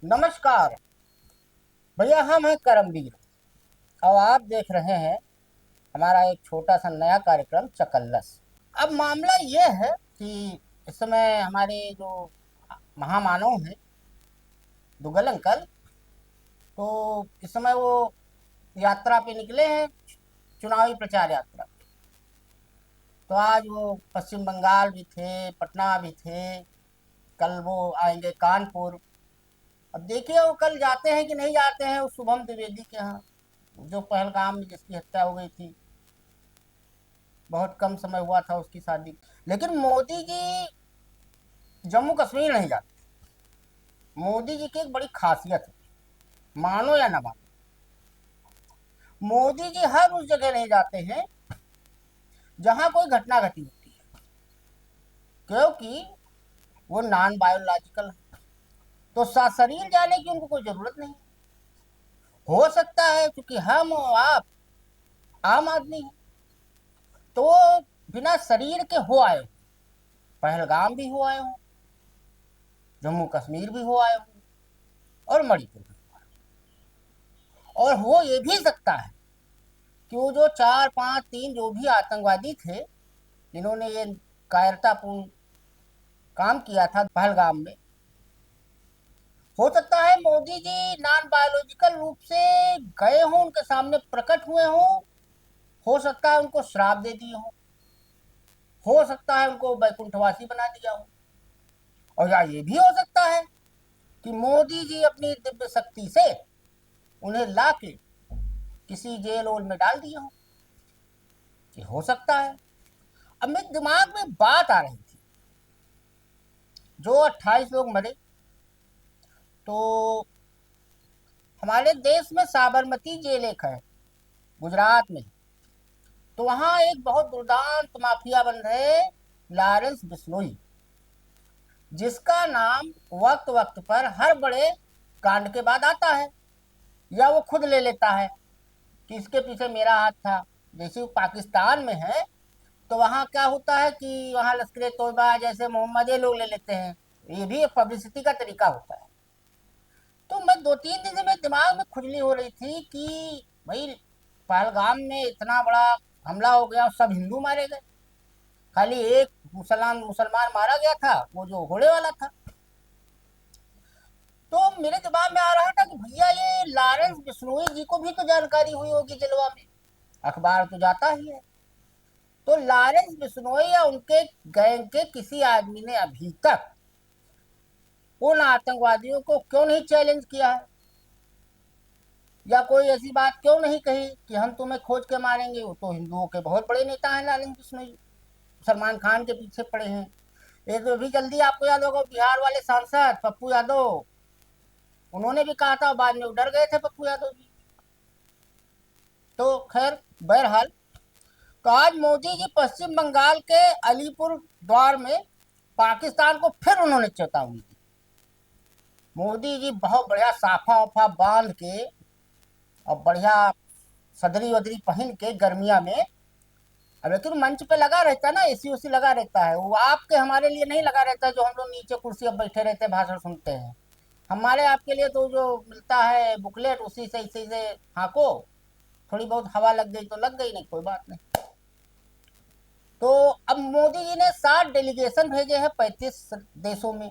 नमस्कार भैया, हम हैं करमवीर और आप देख रहे हैं हमारा एक छोटा सा नया कार्यक्रम चकल्लस। अब मामला ये है कि इस समय हमारे जो महामानव हैं दुगल अंकल, तो इस समय वो यात्रा पे निकले हैं, चुनावी प्रचार यात्रा। तो आज वो पश्चिम बंगाल भी थे, पटना भी थे, कल वो आएंगे कानपुर। अब देखिए वो कल जाते हैं कि नहीं जाते हैं उस शुभम द्विवेदी के यहाँ, जो पहलगाम में जिसकी हत्या हो गई थी। बहुत कम समय हुआ था उसकी शादी। लेकिन मोदी जी जम्मू कश्मीर नहीं जाते। मोदी जी की एक बड़ी खासियत है, मानो या ना मानो, मोदी जी हर उस जगह नहीं जाते हैं जहां कोई घटना घटी होती है, क्योंकि वो नॉन बायोलॉजिकल है। तो सशरीर जाने की उनको कोई जरूरत नहीं। हो सकता है क्योंकि हम और आप आम आदमी हैं, तो वो बिना शरीर के हो आए हो, पहलगाम भी हो आए हो, जम्मू कश्मीर भी हो आए हो, और मणिपुर भी। और हो ये भी सकता है कि वो जो चार पांच तीन जो भी आतंकवादी थे जिन्होंने ये कायरतापूर्ण काम किया था पहलगाम में, हो सकता है मोदी जी नॉन बायोलॉजिकल रूप से गए हों, उनके सामने प्रकट हुए हों। हो सकता है उनको श्राप दे दिए हों, हो सकता है उनको बैकुंठवासी बना दिया हो, और या ये भी हो सकता है कि मोदी जी अपनी दिव्य शक्ति से उन्हें ला के किसी जेल ओल में डाल दिए हो। ये हो सकता है। अब मेरे दिमाग में बात आ रही थी, जो 28 लोग मरे, तो हमारे देश में साबरमती जेल एक है गुजरात में, तो वहां एक बहुत दुर्दांत माफिया बन रहे लॉरेंस बिश्नोई, जिसका नाम वक्त वक्त पर हर बड़े कांड के बाद आता है, या वो खुद ले लेता है कि इसके पीछे मेरा हाथ था। जैसे वो पाकिस्तान में है, तो वहाँ क्या होता है कि वहाँ लश्कर तोयबा जैसे मोहम्मद ये लोग ले लेते हैं। ये भी एक पब्लिसिटी का तरीका होता है। तो मैं 2-3 दिन से मेरे दिमाग में खुजली हो रही थी कि भाई, पहलगाम में इतना बड़ा हमला हो गया और सब हिंदू मारे गए, खाली एक मुसलमान मारा गया था, वो जो घोड़े वाला था। तो मेरे दिमाग में आ रहा था कि भैया ये लॉरेंस बिश्नोई जी को भी तो जानकारी हुई होगी जलवा में, अखबार तो जाता ही है। तो लॉरेंस बिश्नोई या उनके गैंग के किसी आदमी ने अभी तक उन आतंकवादियों को क्यों नहीं चैलेंज किया है, या कोई ऐसी बात क्यों नहीं कही कि हम तुम्हें खोज के मारेंगे। वो तो हिंदुओं के बहुत बड़े नेता हैं लॉरेंस बिश्नोई, सलमान खान के पीछे पड़े हैं। एक तो भी जल्दी आपको याद होगा, बिहार वाले सांसद पप्पू यादव, उन्होंने भी कहा था, बाद में वो डर गए थे पप्पू यादव जी। तो खैर, बहरहाल, तो आज मोदी जी पश्चिम बंगाल के अलीपुर द्वार में पाकिस्तान को फिर उन्होंने चेतावनी दी। मोदी जी बहुत बढ़िया साफा वाफा बांध के और बढ़िया सदरी वदरी पहन के गर्मिया में, अब लेकिन मंच पे लगा रहता है ना, एसी उसी लगा रहता है, वो आपके हमारे लिए नहीं लगा रहता जो हम लोग नीचे कुर्सी पर बैठे रहते हैं भाषण सुनते हैं। हमारे आपके लिए तो जो मिलता है बुकलेट, उसी से इसी से हाँको, थोड़ी बहुत हवा लग गई तो लग गई, नहीं कोई बात नहीं। तो अब मोदी जी ने 7 डेलीगेशन भेजे हैं 35 देशों में,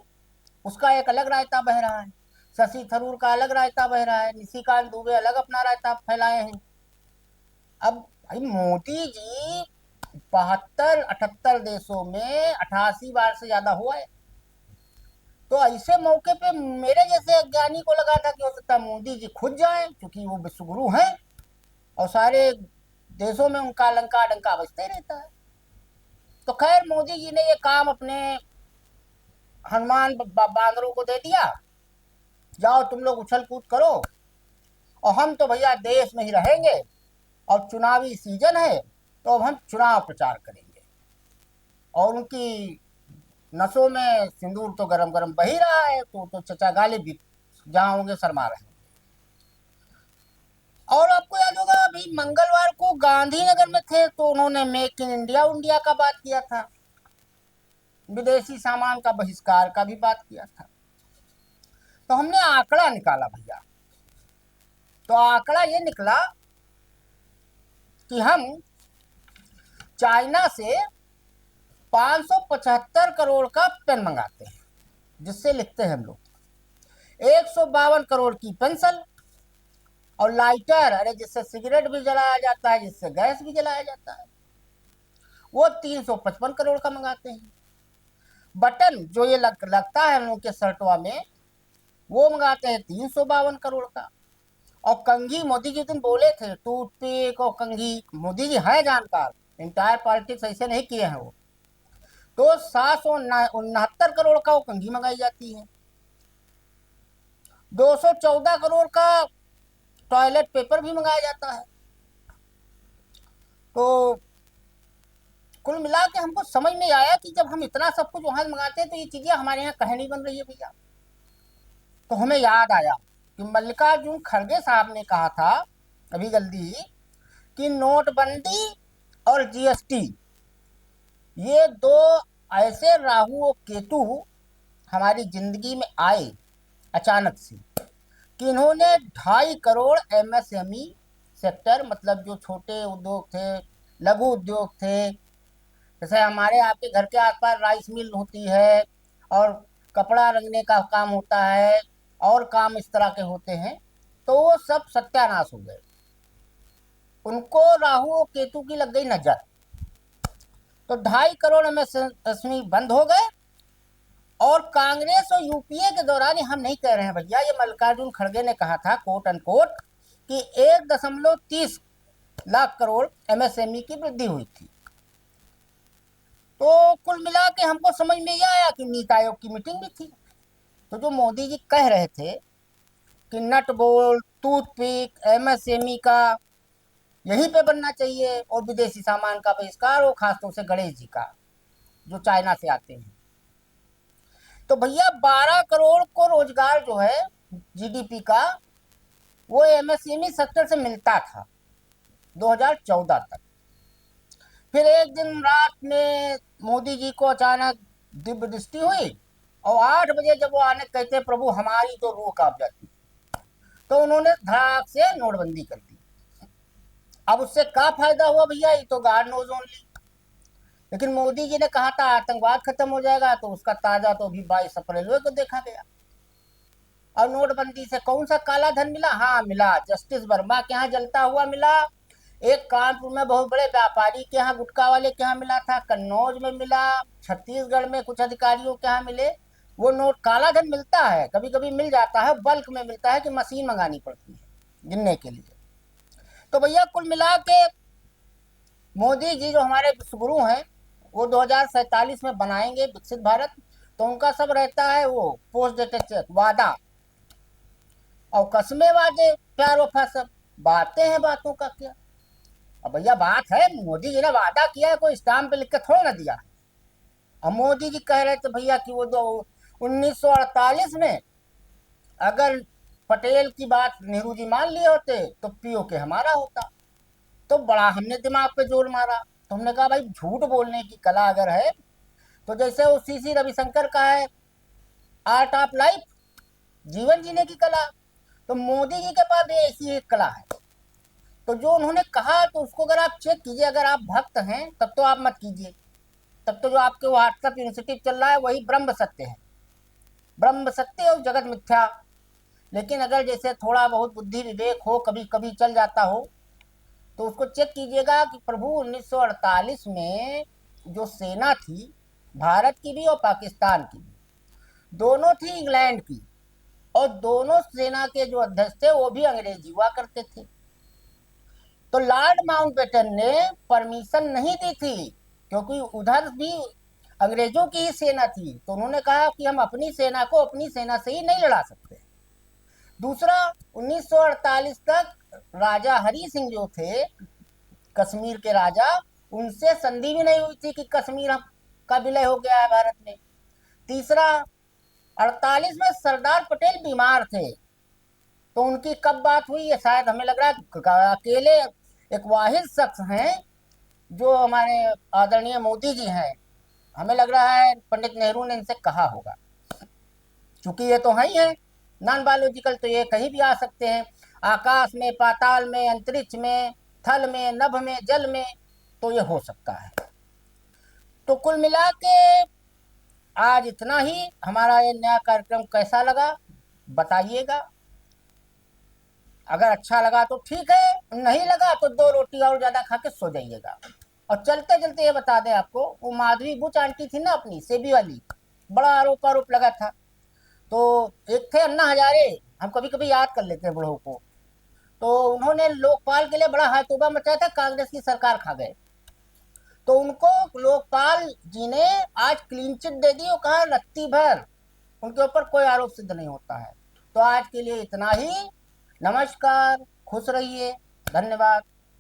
उसका एक अलग रायता बह रहा है। शशि थरूर का अलग रायता बह रहा है, निशिकांत दुबे अलग अपना रायता फैलाए हैं। अब भाई मोदी जी 72-78 देशों में 88 बार से ज्यादा हुआ है। तो ऐसे मौके पे मेरे जैसे अज्ञानी को लगा था कि हो सकता है मोदी जी खुद जाएं, क्योंकि वो विश्वगुरु हैं और सारे देशों में उनका लंका डंका बजते रहता है। तो खैर, मोदी जी ने ये काम अपने हनुमान बांदरों को दे दिया, जाओ तुम लोग उछल कूद करो, और हम तो भैया देश में ही रहेंगे, और चुनावी सीजन है तो अब हम चुनाव प्रचार करेंगे। और उनकी नसों में सिंदूर तो गरम गरम बही रहा है, तो चचा गालिब भी जहां होंगे शर्मा रहे। और आपको याद होगा, अभी मंगलवार को गांधीनगर में थे तो उन्होंने मेक इन इंडिया इंडिया का बात किया था, विदेशी सामान का बहिष्कार का भी बात किया था। तो हमने आंकड़ा निकाला भैया। तो आंकड़ा ये निकला कि हम चाइना से 575 करोड़ का पेन मंगाते हैं, जिससे लिखते हैं हम लोग। 152 करोड़ की पेंसिल और लाइटर, अरे जिससे सिगरेट भी जलाया जाता है, जिससे गैस भी जलाया जाता है, वो 355 करोड़ का मंगाते हैं। बटन जो ये लगता है हम लोग के शर्टवा में, वो मंगाते हैं 352 करोड़ का। और कंघी, मोदी जी दिन बोले थे टूथपिक और कंघी, मोदी जी है जानकार, इंटायर पॉलिटिक्स ऐसे नहीं किए हैं वो। तो 769 करोड़ का वो कंघी मंगाई जाती है। 214 करोड़ का टॉयलेट पेपर भी मंगाया जाता है। तो कुल मिला के हमको समझ में आया कि जब हम इतना सब कुछ वहां मंगाते हैं तो ये चीजें हमारे यहाँ कहीं नहीं बन रही है भैया। तो हमें याद आया कि मल्लिकार्जुन खड़गे साहब ने कहा था अभी जल्दी कि नोटबंदी और जीएसटी, ये दो ऐसे राहु और केतु हमारी जिंदगी में आए अचानक से कि इन्होंने 2.5 करोड़ एमएसएमई सेक्टर, मतलब जो छोटे उद्योग थे, लघु उद्योग थे, जैसे हमारे आपके घर के आसपास राइस मिल होती है और कपड़ा रंगने का काम होता है और काम इस तरह के होते हैं, तो वो सब सत्यानाश हो गए। उनको राहु और केतु की लग गई नजर, तो 2.5 करोड़ एमएसएमई बंद हो गए। और कांग्रेस और यूपीए के दौरान, हम नहीं कह रहे हैं भैया, ये मल्लिकार्जुन खड़गे ने कहा था कोट अनकोट कि 1.30 लाख करोड़ एमएसएमई की वृद्धि हुई थी। तो कुल मिला के हमको समझ में यह आया कि नीति आयोग की मीटिंग भी थी। तो जो मोदी जी कह रहे थे कि नट बोल्ट, टूथपिक, एमएसएमई का यहीं पे बनना चाहिए और विदेशी सामान का बहिष्कार हो, खासतौर से गणेश जी का जो चाइना से आते हैं। तो भैया 12 करोड़ को रोजगार जो है जीडीपी का, वो एमएसएमई सेक्टर से मिलता था 2014 तक। फिर एक दिन रात में मोदी जी को अचानक दिव्य दृष्टि हुई और 8 बजे जब वो आने कहते प्रभु हमारी तो रूह कांप जाती, तो उन्होंने धड़ाक से नोटबंदी कर दी। अब उससे क्या फायदा हुआ भैया, ये तो गॉड नोज ओनली। लेकिन मोदी जी ने कहा था आतंकवाद खत्म हो जाएगा, तो उसका ताजा तो अभी 22 अप्रैल को देखा गया। और नोटबंदी से कौन सा काला धन मिला? हाँ मिला, जस्टिस वर्मा के यहाँ जलता हुआ मिला, एक कानपुर में बहुत बड़े व्यापारी के यहाँ, गुटखा वाले के यहाँ मिला था, कन्नौज में मिला, छत्तीसगढ़ में कुछ अधिकारियों के यहाँ मिले। वो नोट काला धन मिलता है, कभी कभी मिल जाता है, बल्क में मिलता है कि मशीन मंगानी पड़ती है गिनने के लिए। तो भैया कुल मिला के मोदी जी जो हमारे विश्वगुरु हैं, वो 2047 में बनाएंगे विकसित भारत। तो उनका सब रहता है वो पोस्ट डेटेड चेक, वादा और कसमे वादे, प्यार वफा, सब बातें हैं, बातों का क्या। अब भैया बात है, मोदी जी ने वादा किया है, कोई स्टाम्प पे लिख के थोड़ा ना दिया है। अब मोदी जी कह रहे थे भैया कि वो 1948 में अगर पटेल की बात नेहरू जी मान लिए होते तो पीओके हमारा होता। तो बड़ा हमने दिमाग पे जोर मारा। तो हमने कहा भाई झूठ बोलने की कला अगर है, तो जैसे वो सीसी रविशंकर का है आर्ट ऑफ लाइफ, जीवन जीने की कला, तो मोदी जी के पास भी ऐसी एक कला है। तो जो उन्होंने कहा तो उसको अगर आप चेक कीजिए, अगर आप भक्त हैं तब तो आप मत कीजिए, तब तो जो आपके व्हाट्सएप इनिशिएटिव चल रहा है वही ब्रह्म सत्य है, ब्रह्म सत्य और जगत मिथ्या। लेकिन अगर जैसे थोड़ा बहुत बुद्धि विवेक हो, कभी कभी चल जाता हो, तो उसको चेक कीजिएगा कि प्रभु 1948 में जो सेना थी, भारत की भी और पाकिस्तान की भी, दोनों थी इंग्लैंड की, और दोनों सेना के जो अध्यक्ष थे वो भी अंग्रेजी हुआ करते थे। तो लॉर्ड माउंटबेटन ने परमिशन नहीं दी थी, क्योंकि उधर भी अंग्रेजों की ही सेना थी। तो उन्होंने कहा कि हम अपनी सेना को अपनी सेना से ही नहीं लड़ा सकते। दूसरा, 1948 तक राजा हरि सिंह जो थे कश्मीर के राजा, उनसे संधि भी नहीं हुई थी कि कश्मीर का विलय हो गया है भारत में। तीसरा, 48 में सरदार पटेल बीमार थे, तो उनकी कब बात हुई है? शायद हमें लग रहा है अकेले एक वाहिद शख्स हैं जो हमारे आदरणीय मोदी जी हैं, हमें लग रहा है पंडित नेहरू ने इनसे कहा होगा, क्योंकि ये तो है ही है नॉन बायोलॉजिकल तो ये कहीं भी आ सकते हैं, आकाश में, पाताल में, अंतरिक्ष में, थल में, नभ में, जल में, तो ये हो सकता है। तो कुल मिला के आज इतना ही। हमारा ये नया कार्यक्रम कैसा लगा बताइएगा। अगर अच्छा लगा तो ठीक है, नहीं लगा तो 2 रोटी और ज्यादा खा के सो जाइएगा। और चलते चलते ये बता दें आपको, वो माधवी बुच आंटी थी ना अपनी सेबी वाली, बड़ा आरोप आरोप लगा था। तो एक थे अन्ना हजारे, हम कभी कभी याद कर लेते हैं बूढ़ों को। तो उन्होंने लोकपाल के लिए बड़ा हाथोबा मचाया था, कांग्रेस की सरकार खा गए। तो उनको लोकपाल जी ने आज क्लीन चिट दे दी और कहा रत्ती भर उनके ऊपर कोई आरोप सिद्ध नहीं होता है। तो आज के लिए इतना ही। नमस्कार, खुश रहिए, धन्यवाद।